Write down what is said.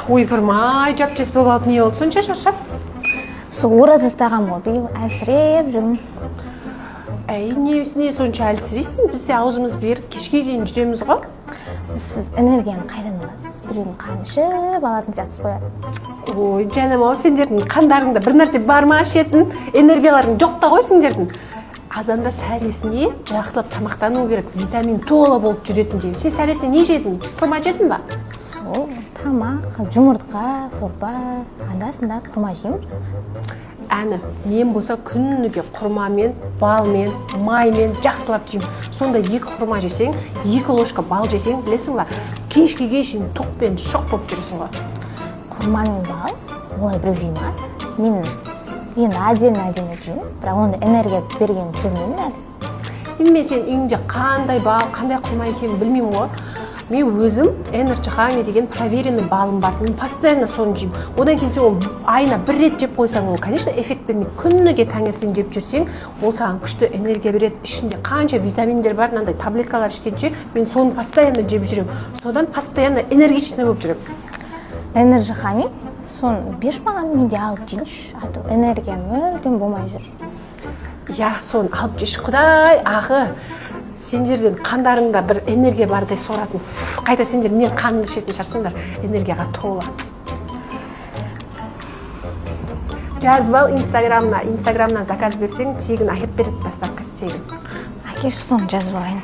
ойпырмай жап-жас болып алып не болды сонша шаршап? Сол ораза ұстаған бол, биыл әлсіреп жүрмін. Әй, не сонша әлсірейсің? Біз де аузымыз беріп кешке дейін жүреміз ғой. Сіз энергияны қайдан аласыз? Біреудің қаны ішіп алатын сияқтысыз ғой. Ой, жаным-ау, сендердің қандарыңда бір нәрсе бар ма ішетін? Энергияларың жоқ та ғой сендердің. Азанда сәресіне жақсылап тамақтану керек, витамин тола болып жүретін жеймін. Сен сәресіне не жедің? Құрма жедің ба? Сол тамақ, жұмыртқа, сорпа, анда-санда құрма жеймін. Әні, мен болса күніге құрмамен, балмен, маймен жақсылап жеймін. Сонда 2 құрма жесең, 2 ложка бал жесең, білесің ба? Кешкеге шейін тоқпен шоқ болып жүресің ғой. Құрма мен бал, олай біреу жей ма? Мен енді отдельно жеймін, бірақ онда энергия берген көрмеймін әлі. Енді мен сен үйіңде қандай бал, қандай құрма екенін білмеймін ғой. Мен өзім Energy Honey деген проверенный балым бар. Мен постоянно соны жеймін. Одан кейін сен айына 1 рет жеп қойсаң, ол, конечно, эффект бермейді. Күніге таңертең жеп жүрсең, ол саған күшті энергия береді. Ішінде қанша витаминдер бар, мынандай таблеткалар ішкенше, мен соны постоянно жеп жүремін. Содан постоянно энергичный болып жүремін. Energy Honey, соны берші маған, мен де алып жейінші. А то энергия мүлдем болмай жүр. Я, соны алып жеш, құдай, ағы. Сендерден қандарыңда бір энергия бардай соратын. Қайта сендер мен қанымды ішетін шығарсыңдар, энергияға толы. Жазып ал Инстаграмнан заказ берсең, тегін әкеп береді, доставкасы тегін. Әкеш, соны жазып алайын.